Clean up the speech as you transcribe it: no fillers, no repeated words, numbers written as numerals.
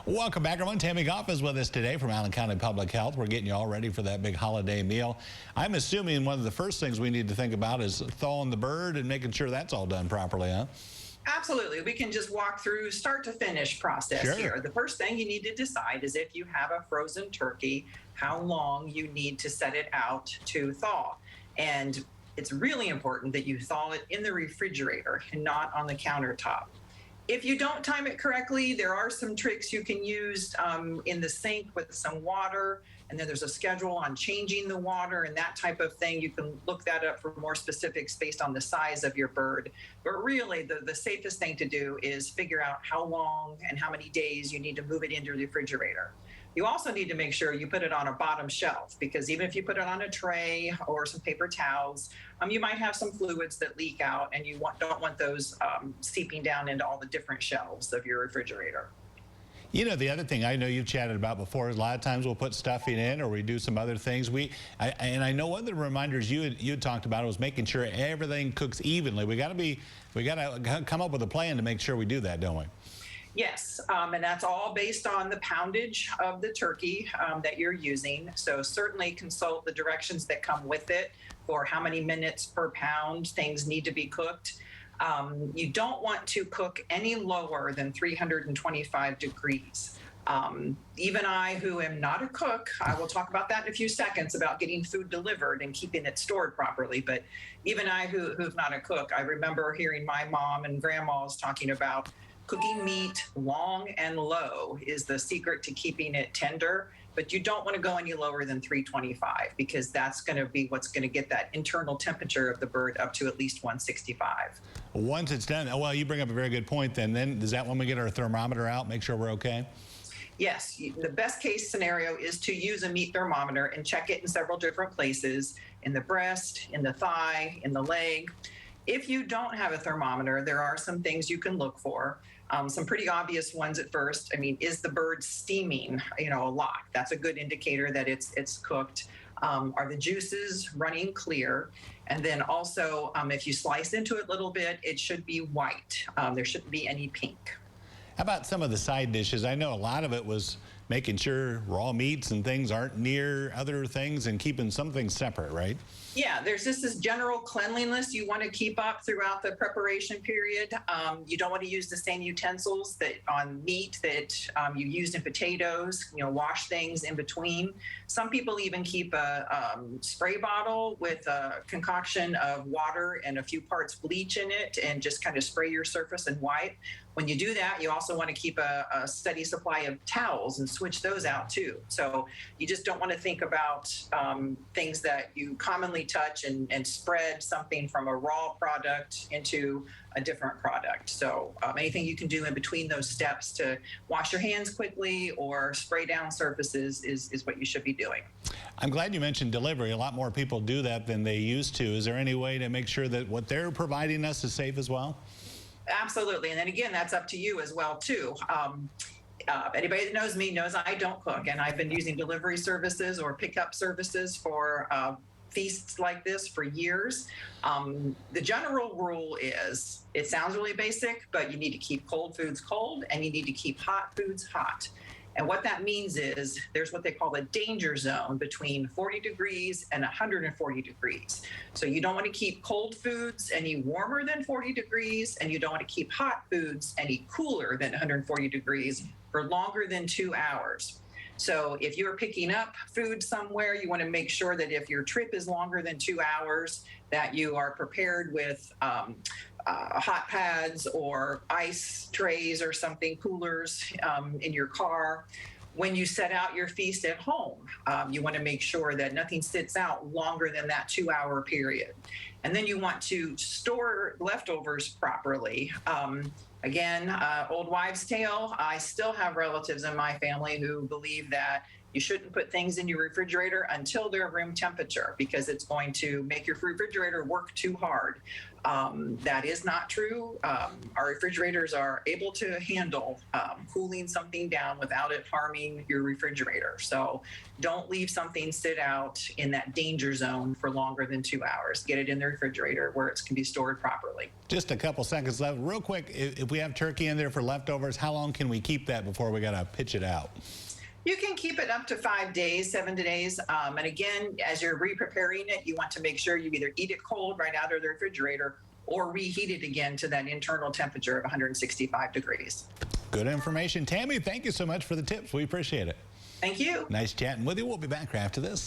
Welcome back, everyone. Tami Gough is with us today from Allen County Public Health. We're getting you all ready for that big holiday meal. I'm assuming one of the first things we need to think about is thawing the bird and making sure that's all done properly, huh? Absolutely. We can just walk through start to finish process here. The first thing you need to decide is if you have a frozen turkey, how long you need to set it out to thaw. And it's really important that you thaw it in the refrigerator and not on the countertop. If you don't time it correctly, there are some tricks you can use in the sink with some water, and then there's a schedule on changing the water and that type of thing. You can look that up for more specifics based on the size of your bird. But really, the safest thing to do is figure out how long and how many days you need to move it into the refrigerator. You also need to make sure you put it on a bottom shelf, because even if you put it on a tray or some paper towels, you might have some fluids that leak out, and you don't want those seeping down into all the different shelves of your refrigerator. You know, the other thing I know you've chatted about before is a lot of times we'll put stuffing in or we do some other things. And I know one of the reminders you had talked about was making sure everything cooks evenly. We got to come up with a plan to make sure we do that, don't we? Yes, and that's all based on the poundage of the turkey that you're using. So certainly consult the directions that come with it for how many minutes per pound things need to be cooked. You don't want to cook any lower than 325 degrees. Even I, who am not a cook, I will talk about that in a few seconds about getting food delivered and keeping it stored properly. But even I, who's not a cook, I remember hearing my mom and grandmas talking about cooking meat long and low is the secret to keeping it tender. But you don't want to go any lower than 325, because that's going to be what's going to get that internal temperature of the bird up to at least 165. Once it's done, well, you bring up a very good point then is that when we get our thermometer out, make sure we're okay? Yes, the best case scenario is to use a meat thermometer and check it in several different places, in the breast, in the thigh, in the leg. If you don't have a thermometer, there are some things you can look for. Some pretty obvious ones at first. I mean, is the bird steaming, a lot? That's a good indicator that it's cooked. Are the juices running clear? And then also, if you slice into it a little bit, it should be white. There shouldn't be any pink. How about some of the side dishes? I know a lot of it was making sure raw meats and things aren't near other things and keeping some things separate, right? Yeah, there's just this general cleanliness you want to keep up throughout the preparation period. You don't want to use the same utensils that on meat that you used in potatoes. Wash things in between. Some people even keep a spray bottle with a concoction of water and a few parts bleach in it and just kind of spray your surface and wipe. When you do that, you also want to keep a steady supply of towels and switch those out too. So you just don't want to think about things that you commonly touch and spread something from a raw product into a different product. So anything you can do in between those steps to wash your hands quickly or spray down surfaces is what you should be doing. I'm glad you mentioned delivery. A lot more people do that than they used to. Is there any way to make sure that what they're providing us is safe as well? Absolutely. And then again, that's up to you as well, too. Anybody that knows me knows I don't cook, and I've been using delivery services or pickup services for feasts like this for years. The general rule is, it sounds really basic, but you need to keep cold foods cold and you need to keep hot foods hot. And what that means is there's what they call a danger zone between 40 degrees and 140 degrees. So you don't want to keep cold foods any warmer than 40 degrees, and you don't want to keep hot foods any cooler than 140 degrees for longer than 2 hours. So if you're picking up food somewhere, you want to make sure that if your trip is longer than 2 hours, that you are prepared with hot pads or ice trays or something, coolers in your car. When you set out your feast at home, you want to make sure that nothing sits out longer than that 2 hour period. And then you want to store leftovers properly. Again, old wives' tale, I still have relatives in my family who believe that You shouldn't put things in your refrigerator until they're room temperature because it's going to make your refrigerator work too hard. That is not true. Our refrigerators are able to handle cooling something down without it harming your refrigerator. So don't leave something sit out in that danger zone for longer than 2 hours. Get it in the refrigerator where it can be stored properly. Just a couple seconds left. Real quick, if we have turkey in there for leftovers, how long can we keep that before we got to pitch it out? You can keep it up to 5 days, 7 days. And again, as you're re-preparing it, you want to make sure you either eat it cold right out of the refrigerator or reheat it again to that internal temperature of 165 degrees. Good information. Tami, thank you so much for the tips. We appreciate it. Thank you. Nice chatting with you. We'll be back after this.